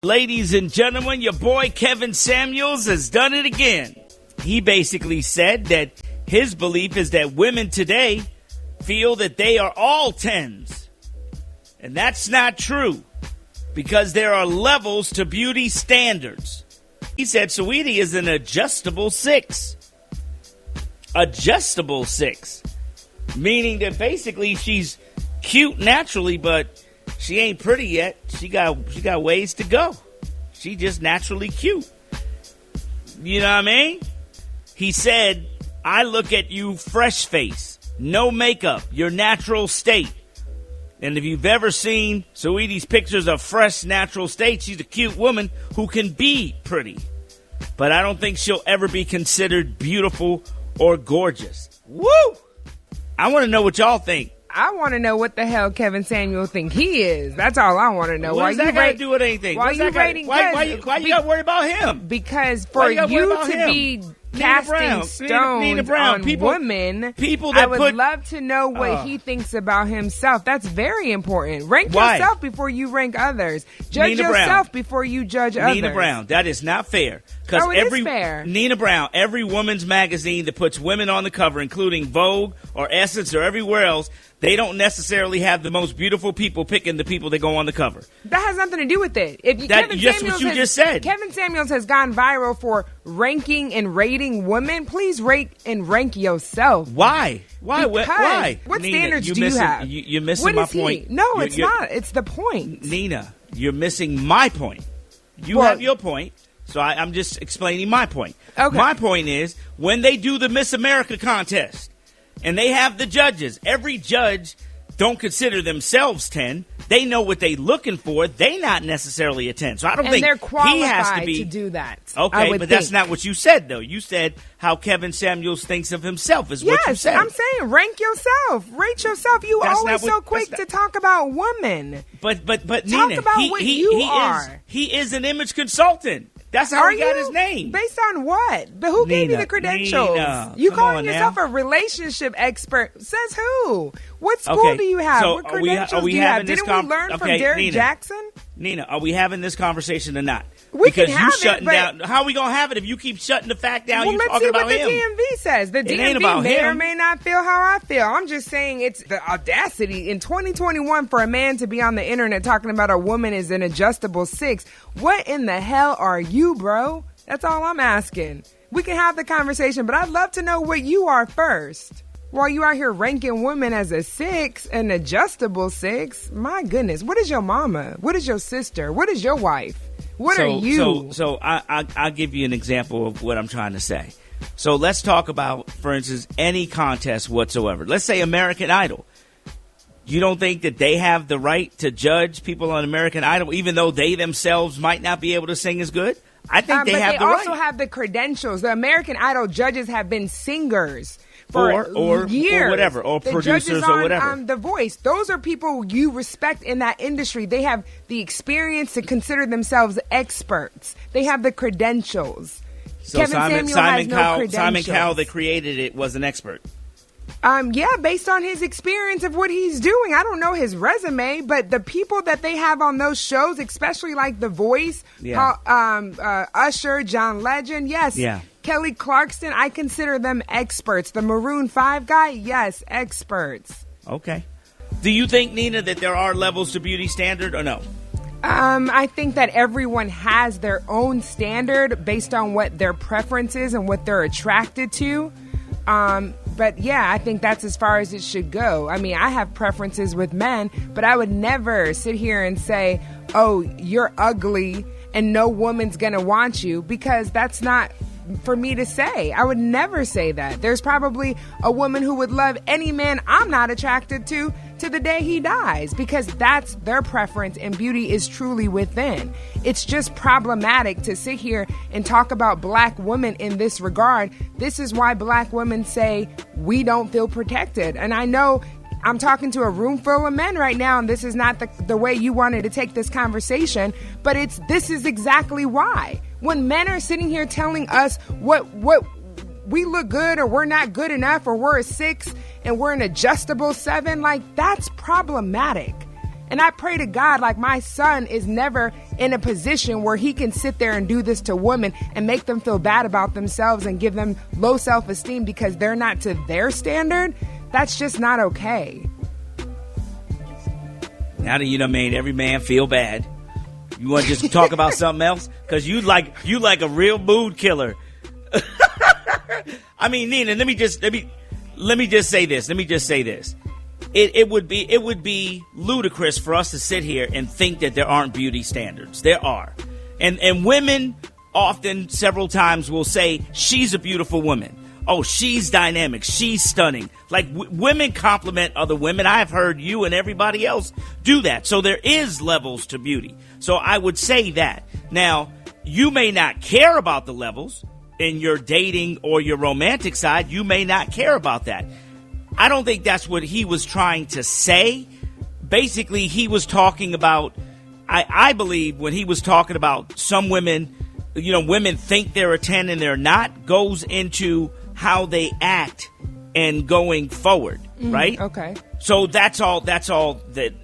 Ladies and gentlemen, your boy Kevin Samuels has done it again. He basically said that his belief is that women today feel that they are all 10s. And that's not true, because there are levels to beauty standards. He said Saweetie is an adjustable 6. Adjustable 6. Meaning that basically she's cute naturally, but she ain't pretty yet. She got ways to go. She just naturally cute. You know what I mean? He said, I look at you fresh face, no makeup, your natural state. And if you've ever seen Saweetie's pictures of fresh, natural state, she's a cute woman who can be pretty. But I don't think she'll ever be considered beautiful or gorgeous. Woo! I want to know what y'all think. I want to know what the hell Kevin Samuel think he is. That's all I want to know. What does that got to do with anything? Why you rating? Why you got to worry about him? Because for you to be casting stones on women, I would love to know what he thinks about himself. That's very important. Rank yourself before you rank others. Judge yourself before you judge others. Nina Brown, that is not fair. Oh, it is fair. Nina Brown, every woman's magazine that puts women on the cover, including Vogue or Essence or everywhere else, they don't necessarily have the most beautiful people picking the people that go on the cover. That has nothing to do with it. That's what you just said. Kevin Samuels has gone viral for ranking and rating women. Please rate and rank yourself. Why? Why? What Nina, standards do you have? You're missing my point. No, it's not. It's the point. Nina, you're missing my point. You have your point. So I'm just explaining my point. Okay. My point is, when they do the Miss America contest and they have the judges, every judge don't consider themselves 10. They know what they're looking for. They not necessarily a 10. So I don't think they're qualified he has to be to do that. Okay, but that's not what you said, though. You said how Kevin Samuels thinks of himself is what you said. Yes, I'm saying rank yourself. Rate yourself. You always so quick to talk about women. But talk Nina, about what you are. He is an image consultant. That's how he got his name. Based on what? But who gave you the credentials? Nina, you calling yourself a relationship expert? Says who? What school do you have? So what credentials do you have? Didn't we learn from Derek Jackson? Nina, are we having this conversation or not? We can have it, down. How are we going to have it if you keep shutting the fact down? Well, let's see what the DMV says. The DMV may or may not feel how I feel. I'm just saying it's the audacity in 2021 for a man to be on the internet talking about a woman is an adjustable 6. What in the hell are you, bro? That's all I'm asking. We can have the conversation, but I'd love to know what you are first. While you out here ranking women as a 6, an adjustable 6, my goodness, what is your mama? What is your sister? What is your wife? What are you? So I'll give you an example of what I'm trying to say. So let's talk about, for instance, any contest whatsoever. Let's say American Idol. You don't think that they have the right to judge people on American Idol, even though they themselves might not be able to sing as good? I think they have the right. But they also have the credentials. The American Idol judges have been singers for years. Or whatever, or the producers judges or whatever. On The Voice, those are people you respect in that industry. They have the experience to consider themselves experts. They have the credentials. So Kevin Samuel has no credentials. Simon Cowell that created it was an expert. Yeah, based on his experience of what he's doing. I don't know his resume, but the people that they have on those shows, especially like The Voice, Usher, John Legend, yes. Yeah. Kelly Clarkson, I consider them experts. The Maroon 5 guy, yes, experts. Okay. Do you think, Nina, that there are levels to beauty standard or no? I think that everyone has their own standard based on what their preference is and what they're attracted to. But yeah, I think that's as far as it should go. I mean, I have preferences with men, but I would never sit here and say, oh, you're ugly and no woman's gonna want you, because that's not for me to say. I would never say that. There's probably a woman who would love any man I'm not attracted to the day he dies, because that's their preference and beauty is truly within. It's just problematic to sit here and talk about black women in this regard. This is why black women say we don't feel protected. And I know I'm talking to a room full of men right now, and this is not the way you wanted to take this conversation, but this is exactly why. When men are sitting here telling us what we look good or we're not good enough or we're a 6 and we're an adjustable 7, like, that's problematic. And I pray to God, like, my son is never in a position where he can sit there and do this to women and make them feel bad about themselves and give them low self-esteem because they're not to their standard, that's just not okay. Now that you done made every man feel bad, you want to just talk about something else? Because you like a real mood killer. I mean, Nina, let me just say this. It would be ludicrous for us to sit here and think that there aren't beauty standards. There are. And women often, several times, will say, she's a beautiful woman. Oh, she's dynamic. She's stunning. Like, women compliment other women. I've heard you and everybody else do that. So there is levels to beauty. So I would say that. Now, you may not care about the levels in your dating or your romantic side. You may not care about that. I don't think that's what he was trying to say. Basically, he was talking about, I believe when he was talking about some women, women think they're a 10 and they're not, goes into how they act and going forward, right? Okay. So that's all that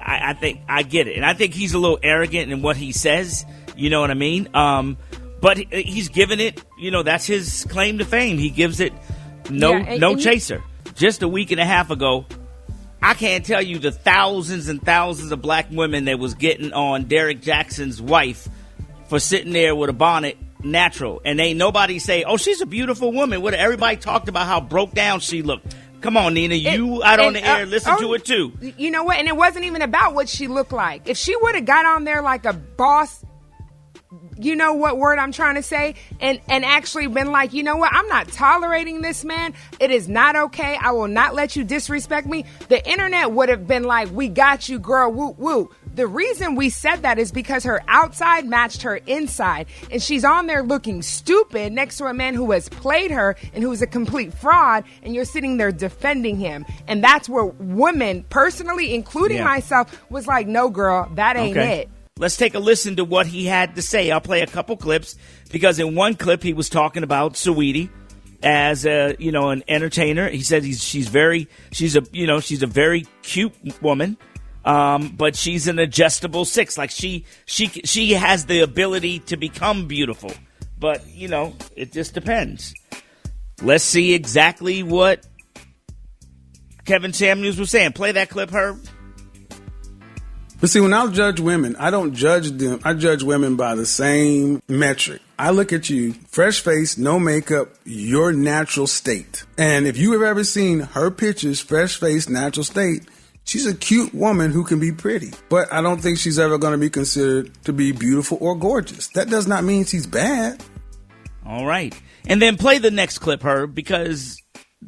I think. I get it. And I think he's a little arrogant in what he says, you know what I mean? But he's given it, that's his claim to fame. He gives it no chaser. Just a week and a half ago, I can't tell you the thousands and thousands of black women that was getting on Derek Jackson's wife for sitting there with a bonnet natural. And ain't nobody say, oh, she's a beautiful woman. What everybody talked about how broke down she looked. Come on, Nina, you out on the air, listen to it too. You know what? And it wasn't even about what she looked like. If she would have got on there like a boss, you know what word I'm trying to say, and actually been like, you know what, I'm not tolerating this man. It is not okay. I will not let you disrespect me. The internet would have been like, we got you, girl, woo, woo. The reason we said that is because her outside matched her inside, and she's on there looking stupid next to a man who has played her and who's a complete fraud, and you're sitting there defending him. And that's where women, personally, including myself, was like, no, girl, that ain't it. Let's take a listen to what he had to say. I'll play a couple clips because in one clip he was talking about Saweetie as an entertainer. He said she's a very cute woman, but she's an adjustable 6. Like she has the ability to become beautiful, but it just depends. Let's see exactly what Kevin Samuels was saying. Play that clip, Herb. But see, when I judge women, I don't judge them. I judge women by the same metric. I look at you, fresh face, no makeup, your natural state. And if you have ever seen her pictures, fresh face, natural state, she's a cute woman who can be pretty. But I don't think she's ever going to be considered to be beautiful or gorgeous. That does not mean she's bad. All right. And then play the next clip, Herb, because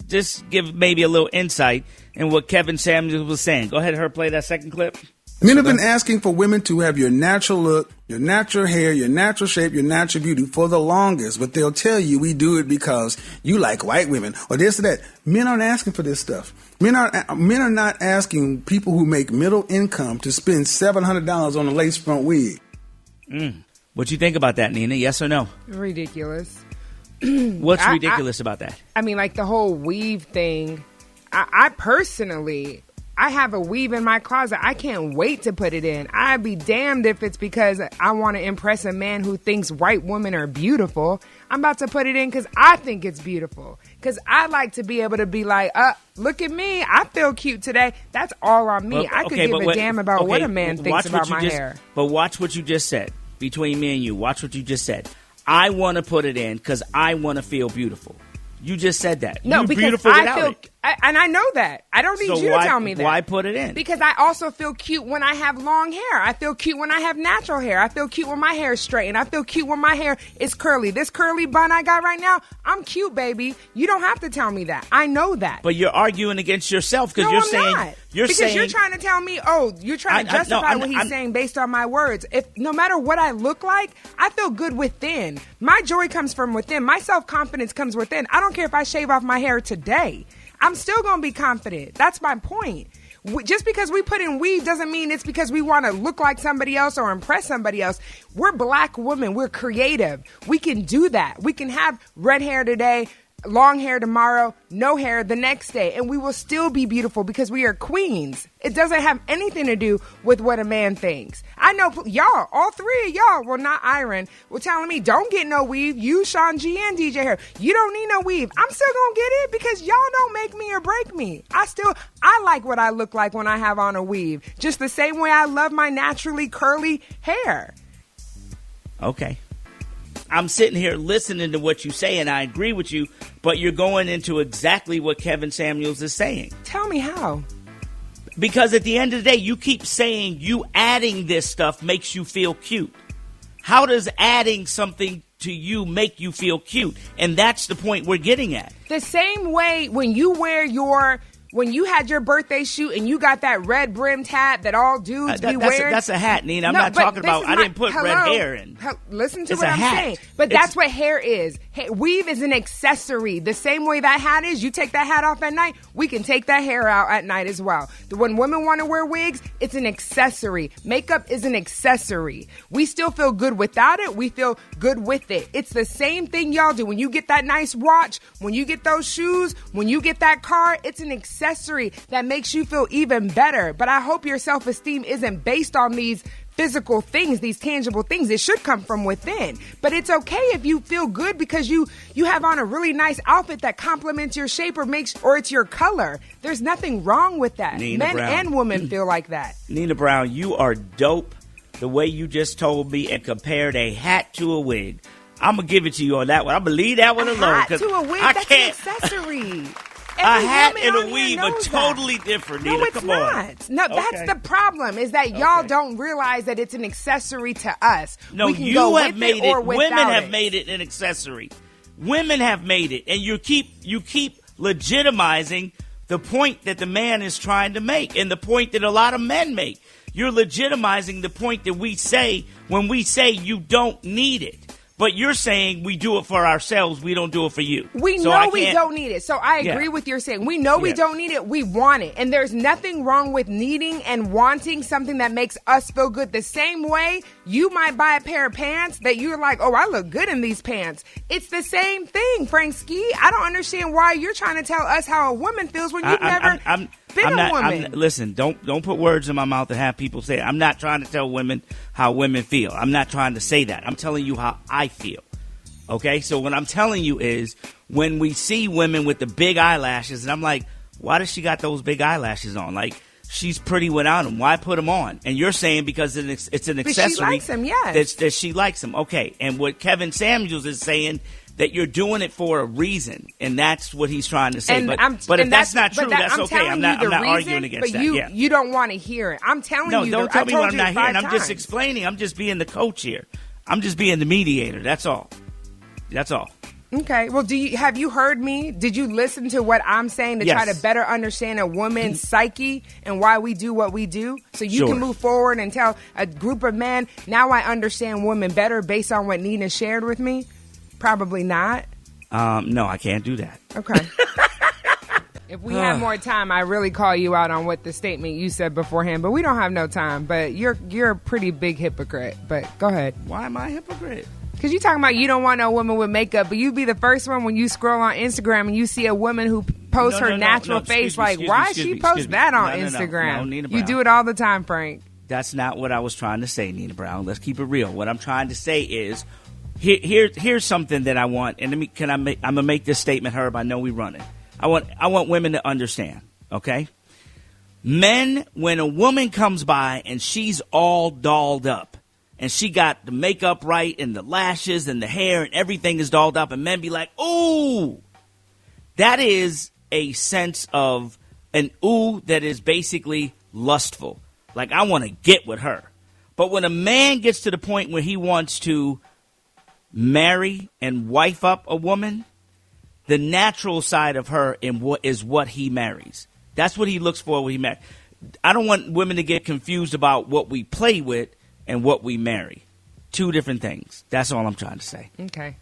just give maybe a little insight in what Kevin Samuels was saying. Go ahead, Herb, play that second clip. Men have been asking for women to have your natural look, your natural hair, your natural shape, your natural beauty for the longest. But they'll tell you we do it because you like white women or this or that. Men aren't asking for this stuff. Men are not asking people who make middle income to spend $700 on a lace front wig. What you think about that, Nina? Yes or no? Ridiculous. What's ridiculous about that? I mean, like the whole weave thing. I personally, I have a weave in my closet. I can't wait to put it in. I'd be damned if it's because I want to impress a man who thinks white women are beautiful. I'm about to put it in because I think it's beautiful. Because I like to be able to be like, look at me. I feel cute today. That's all on me. I could give a damn about what a man thinks about my hair. But watch what you just said. Between me and you, watch what you just said. I want to put it in because I want to feel beautiful. You just said that. No, You're because beautiful I without feel, it. and I know that. I don't need you to tell me that. Why put it in? Because I also feel cute when I have long hair. I feel cute when I have natural hair. I feel cute when my hair is straight. And I feel cute when my hair is curly. This curly bun I got right now, I'm cute, baby. You don't have to tell me that. I know that. But you're arguing against yourself because you're saying... Not. You're trying to tell me, you're trying to justify what he's saying based on my words. If no matter what I look like, I feel good within. My joy comes from within. My self-confidence comes within. I don't care if I shave off my hair today. I'm still going to be confident. That's my point. Just because we put in weave doesn't mean it's because we want to look like somebody else or impress somebody else. We're black women. We're creative. We can do that. We can have red hair today, long hair tomorrow, no hair the next day, and we will still be beautiful because we are queens. It doesn't have anything to do with what a man thinks. I know y'all, all three of y'all, well, not Iron, were telling me, don't get no weave. You, Sean G, and DJ Hair, you don't need no weave. I'm still gonna get it because y'all don't make me or break me. I like what I look like when I have on a weave, just the same way I love my naturally curly hair. Okay. I'm sitting here listening to what you say, and I agree with you, but you're going into exactly what Kevin Samuels is saying. Tell me how. Because at the end of the day, you keep saying you adding this stuff makes you feel cute. How does adding something to you make you feel cute? And that's the point we're getting at. The same way when you had your birthday shoot and you got that red brimmed hat that all dudes be wearing. That's a hat, Nina. I'm not talking about, I didn't put red hair in. Listen to it's what I'm saying. But that's what hair is. Weave is an accessory. The same way that hat is, you take that hat off at night, we can take that hair out at night as well. When women want to wear wigs, it's an accessory. Makeup is an accessory. We still feel good without it. We feel good with it. It's the same thing y'all do. When you get that nice watch, when you get those shoes, when you get that car, it's an accessory that makes you feel even better. But I hope your self-esteem isn't based on these physical things, these tangible things. It should come from within. But it's okay if you feel good because you have on a really nice outfit that complements your shape or it's your color. There's nothing wrong with that. Nina Men Brown. and women feel like that. Nina Brown, you are dope the way you just told me and compared a hat to a wig. I'm going to give it to you on that one. I'm going to leave that one alone. A hat to a wig, that's an accessory. A hat and a weave are totally different, Nina. No, it's Come not. on. No, that's the problem, is that y'all don't realize that it's an accessory to us. No, we can you go have with made it, or Women have it. made it an accessory. Women have made it, and you keep legitimizing the point that the man is trying to make, and the point that a lot of men make. You're legitimizing the point that we say when we say you don't need it. But you're saying we do it for ourselves. We don't do it for you. We know we don't need it. So I agree with your saying. We know we don't need it. We want it. And there's nothing wrong with needing and wanting something that makes us feel good. The same way you might buy a pair of pants that you're like, oh, I look good in these pants. It's the same thing, Frank Ski. I don't understand why you're trying to tell us how a woman feels when you've never been a woman. Listen, don't put words in my mouth and have people say it. I'm not trying to tell women how women feel. I'm not trying to say that. I'm telling you how I feel. Okay? So what I'm telling you is when we see women with the big eyelashes, and I'm like, why does she got those big eyelashes on? Like, she's pretty without them. Why put them on? And you're saying because it's an accessory. But she likes them, yes. That she likes them. Okay. And what Kevin Samuels is saying, that you're doing it for a reason, and that's what he's trying to say. And but if that's not true, that's okay. I'm not reason, arguing against that. But you don't want to hear it. I'm telling you. No, don't tell me what I'm not hearing. I'm times. just explaining. I'm just being the coach here. I'm just being the mediator. That's all. That's all. Okay. Well, have you heard me? Did you listen to what I'm saying to try to better understand a woman's psyche and why we do what we do? So you can move forward and tell a group of men, now I understand women better based on what Nina shared with me? Probably not. No, I can't do that. Okay. If we had more time, I really call you out on what the statement you said beforehand, but we don't have no time. But you're a pretty big hypocrite. But go ahead. Why am I a hypocrite? Because you're talking about you don't want no woman with makeup, but you be the first one when you scroll on Instagram and you see a woman who posts her natural face. Why she post that on Instagram? Nina Brown. You do it all the time, Frank. That's not what I was trying to say, Nina Brown. Let's keep it real. What I'm trying to say is, here's something that I want, and I'm gonna make this statement, Herb. I know we run it. I want women to understand. Okay, men, when a woman comes by and she's all dolled up, and she got the makeup right, and the lashes, and the hair, and everything is dolled up, and men be like, "Ooh," that is a sense of an ooh that is basically lustful. Like, I want to get with her. But when a man gets to the point where he wants to marry and wife up a woman, the natural side of her is what he marries. That's what he looks for when he marries. I don't want women to get confused about what we play with and what we marry. Two different things. That's all I'm trying to say. Okay.